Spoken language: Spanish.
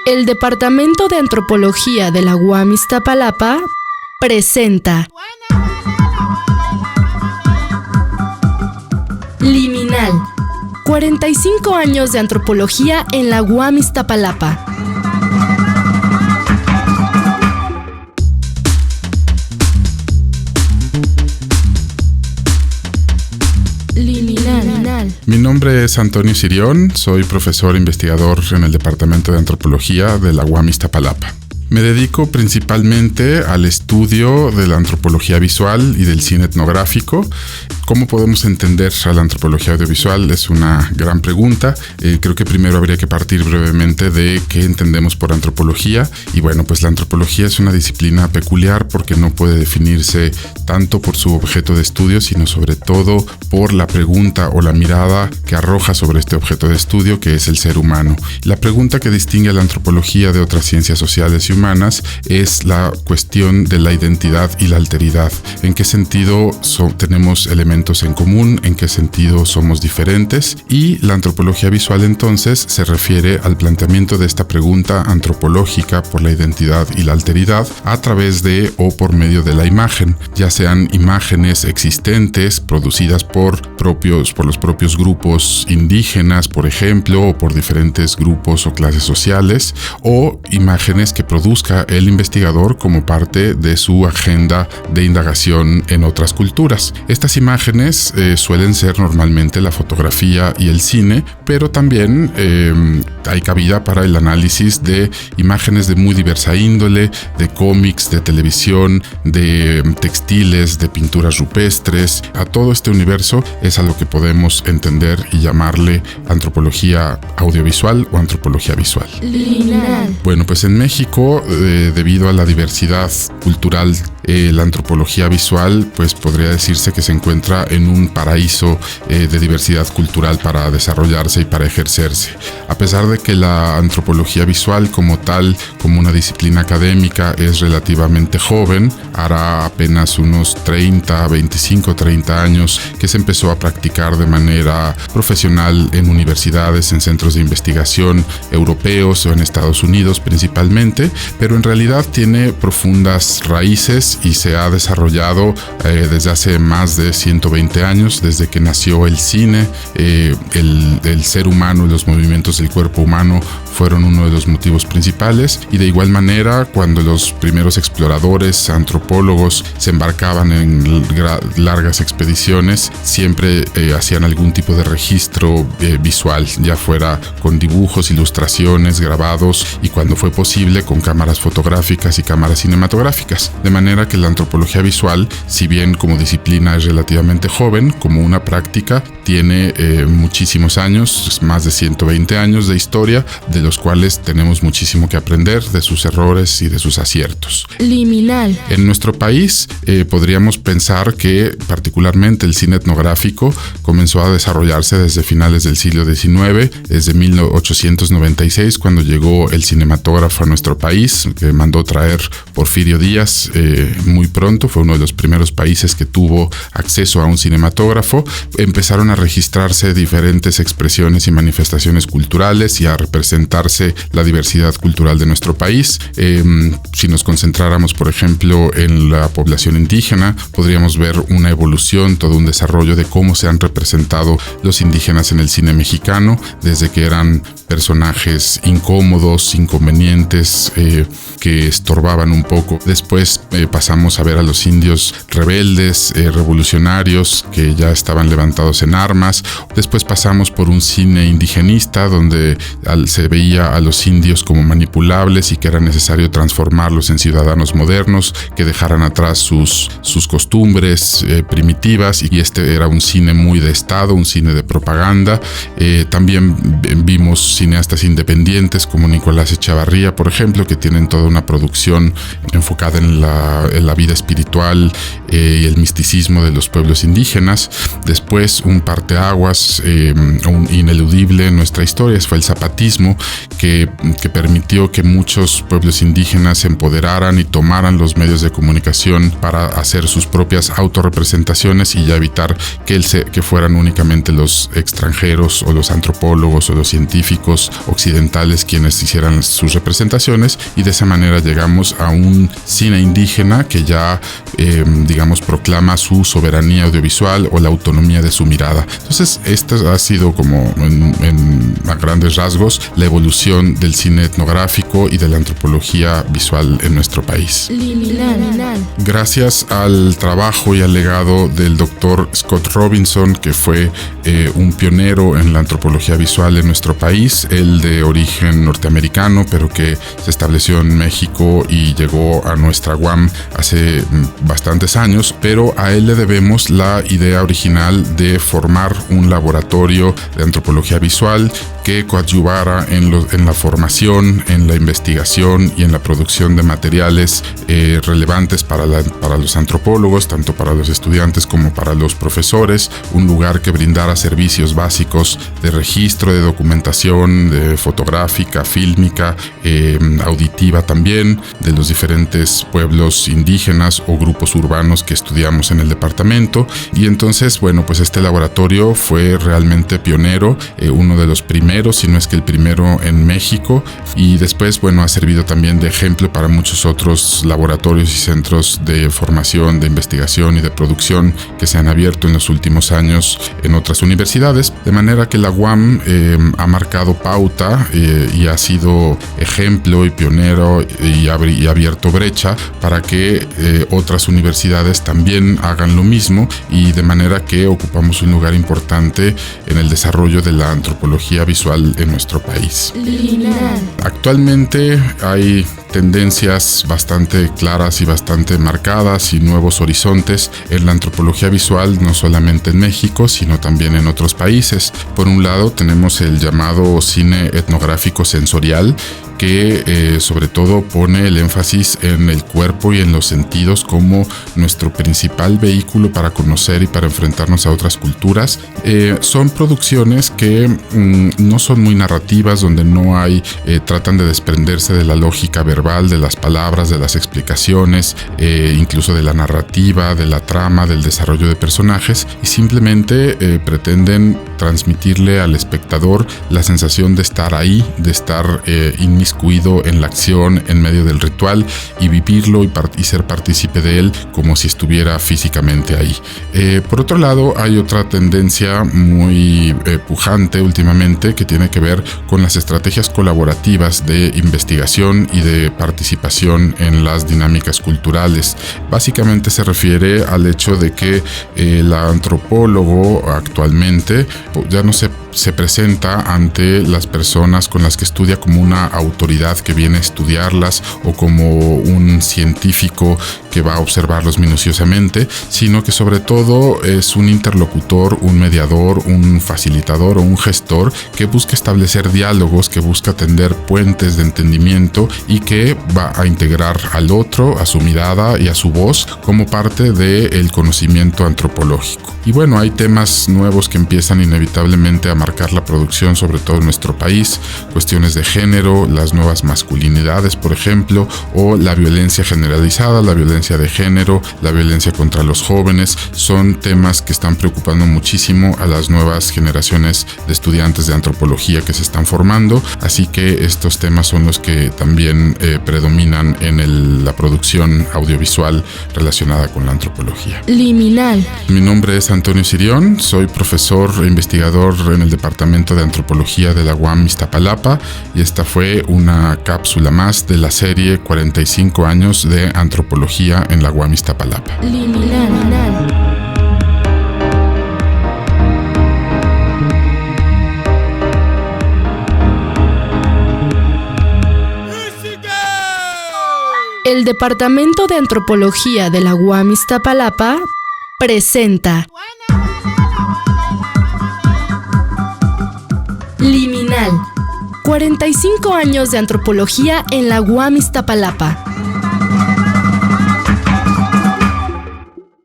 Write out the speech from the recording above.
El Departamento de Antropología de la UAM Iztapalapa presenta Liminal, 45 años de antropología en la UAM Iztapalapa. Mi nombre es Antonio Sirión, soy profesor investigador en el Departamento de Antropología de la UAM Iztapalapa. Me dedico principalmente al estudio de la antropología visual y del cine etnográfico. ¿Cómo podemos entender a la antropología audiovisual? Es una gran pregunta. Creo que primero habría que partir brevemente de qué entendemos por antropología. Y bueno, pues la antropología es una disciplina peculiar porque no puede definirse tanto por su objeto de estudio, sino sobre todo por la pregunta o la mirada que arroja sobre este objeto de estudio, que es el ser humano. La pregunta que distingue a la antropología de otras ciencias sociales y humanas es la cuestión de la identidad y la alteridad. ¿En qué sentido tenemos elementos en común? ¿En qué sentido somos diferentes? Y la antropología visual entonces se refiere al planteamiento de esta pregunta antropológica por la identidad y la alteridad a través de o por medio de la imagen, ya sean imágenes existentes producidas por los propios grupos indígenas, por ejemplo, o por diferentes grupos o clases sociales, o imágenes que produzca el investigador como parte de su agenda de indagación en otras culturas. Estas imágenes suelen ser normalmente la fotografía y el cine, pero también hay cabida para el análisis de imágenes de muy diversa índole, de cómics, de televisión, de textiles, de pinturas rupestres. A todo este universo es a lo que podemos entender y llamarle antropología audiovisual o antropología visual. Liminal. Bueno, pues en México, debido a la diversidad cultural, la antropología visual, pues podría decirse que se encuentra en un paraíso de diversidad cultural para desarrollarse y para ejercerse. A pesar de que la antropología visual como tal, como una disciplina académica, es relativamente joven, hará apenas unos 30 años que se empezó a practicar de manera profesional en universidades, en centros de investigación europeos o en Estados Unidos principalmente, pero en realidad tiene profundas raíces y se ha desarrollado desde hace más de 120 años, desde que nació el cine. El ser humano y los movimientos del cuerpo humano fueron uno de los motivos principales, y de igual manera cuando los primeros exploradores, antropólogos se embarcaban en largas expediciones, siempre hacían algún tipo de registro visual, ya fuera con dibujos, ilustraciones, grabados, y cuando fue posible con cámaras fotográficas y cámaras cinematográficas. De manera que la antropología visual, si bien como disciplina es relativamente joven, como una práctica tiene muchísimos años, más de 120 años de historia, de los cuales tenemos muchísimo que aprender de sus errores y de sus aciertos. Liminal. En nuestro país podríamos pensar que particularmente el cine etnográfico comenzó a desarrollarse desde finales del siglo XIX, desde 1896, cuando llegó el cinematógrafo a nuestro país, que mandó traer Porfirio Díaz muy pronto. Fue uno de los primeros países que tuvo acceso a un cinematógrafo. Empezaron a registrarse diferentes expresiones y manifestaciones culturales y a representarse la diversidad cultural de nuestro país. Si nos concentráramos, por ejemplo, en la población indígena, podríamos ver una evolución, todo un desarrollo de cómo se han representado los indígenas en el cine mexicano, desde que eran personajes incómodos, inconvenientes, que estorbaban un poco. Después pasamos a ver a los indios rebeldes, revolucionarios, que ya estaban levantados en armas. Después pasamos por un cine indigenista, donde se veía a los indios como manipulables y que era necesario transformarlos en ciudadanos modernos que dejaran atrás sus costumbres primitivas, y este era un cine muy de Estado, un cine de propaganda. También vimos cineastas independientes como Nicolás Echavarría, por ejemplo, que tienen toda una producción enfocada en la vida espiritual y el misticismo de los pueblos indígenas. Después, un parteaguas un ineludible en nuestra historia fue el zapatismo, que permitió que muchos pueblos indígenas se empoderaran y tomaran los medios de comunicación para hacer sus propias autorrepresentaciones y ya evitar que fueran únicamente los extranjeros o los antropólogos o los científicos occidentales quienes hicieran sus representaciones, y de esa manera llegamos a un cine indígena que ya proclama su soberanía audiovisual o la autonomía de su mirada. Entonces esta ha sido como a grandes rasgos la evolución del cine etnográfico y de la antropología visual en nuestro país. Gracias al trabajo y al legado del doctor Scott Robinson, que fue un pionero en la antropología visual en nuestro país, él de origen norteamericano, pero que se estableció en México y llegó a nuestra UAM hace bastantes años, pero a él le debemos la idea original de formar un laboratorio de antropología visual que coadyuvara en la formación, en la investigación y en la producción de materiales relevantes para los antropólogos, tanto para los estudiantes como para los profesores, un lugar que brindara servicios básicos de registro, de documentación, de fotográfica, fílmica, auditiva también, de los diferentes pueblos indígenas o grupos urbanos que estudiamos en el departamento. Y entonces, pues este laboratorio fue realmente pionero, uno de los primeros, si no es que el primero en México, y después, ha servido también de ejemplo para muchos otros laboratorios y centros de formación, de investigación y de producción que se han abierto en los últimos años en otras universidades, de manera que la UAM ha marcado pauta y ha sido ejemplo y pionero y ha abierto brecha para que otras universidades también hagan lo mismo, y de manera que ocupamos un lugar importante en el desarrollo de la antropología visual en nuestro país. Actualmente hay tendencias bastante claras y bastante marcadas y nuevos horizontes en la antropología visual, no solamente en México, sino también en otros países. Por un lado, tenemos el llamado cine etnográfico sensorial, que sobre todo pone el énfasis en el cuerpo y en los sentidos como nuestro principal vehículo para conocer y para enfrentarnos a otras culturas. Son producciones que no son muy narrativas, donde no hay, tratan de desprenderse de la lógica verbal, de las palabras, de las explicaciones, incluso de la narrativa, de la trama, del desarrollo de personajes, y simplemente pretenden transmitirle al espectador la sensación de estar ahí, de estar inmiscuido en la acción, en medio del ritual, y vivirlo y ser partícipe de él como si estuviera físicamente ahí. Por otro lado, hay otra tendencia muy pujante últimamente que tiene que ver con las estrategias colaborativas de investigación y de participación en las dinámicas culturales. Básicamente se refiere al hecho de que el antropólogo actualmente ya no se presenta ante las personas con las que estudia como una autoridad que viene a estudiarlas o como un científico que va a observarlos minuciosamente, sino que sobre todo es un interlocutor, un mediador, un facilitador o un gestor que busca establecer diálogos, que busca tender puentes de entendimiento y que va a integrar al otro, a su mirada y a su voz como parte del conocimiento antropológico. Y hay temas nuevos que empiezan inevitablemente a marcar la producción, sobre todo en nuestro país, cuestiones de género, las nuevas masculinidades, por ejemplo, o la violencia generalizada, la violencia de género, la violencia contra los jóvenes. Son temas que están preocupando muchísimo a las nuevas generaciones de estudiantes de antropología que se están formando, así que estos temas son los que también predominan en la producción audiovisual relacionada con la antropología. Liminal. Mi nombre es Antonio Sirión, soy profesor e investigador en el Departamento de Antropología de la UAM Iztapalapa, y esta fue una cápsula más de la serie 45 años de antropología en la UAM Iztapalapa. El Departamento de Antropología de la UAM Iztapalapa presenta Liminal. 45 años de antropología en la UAM Iztapalapa.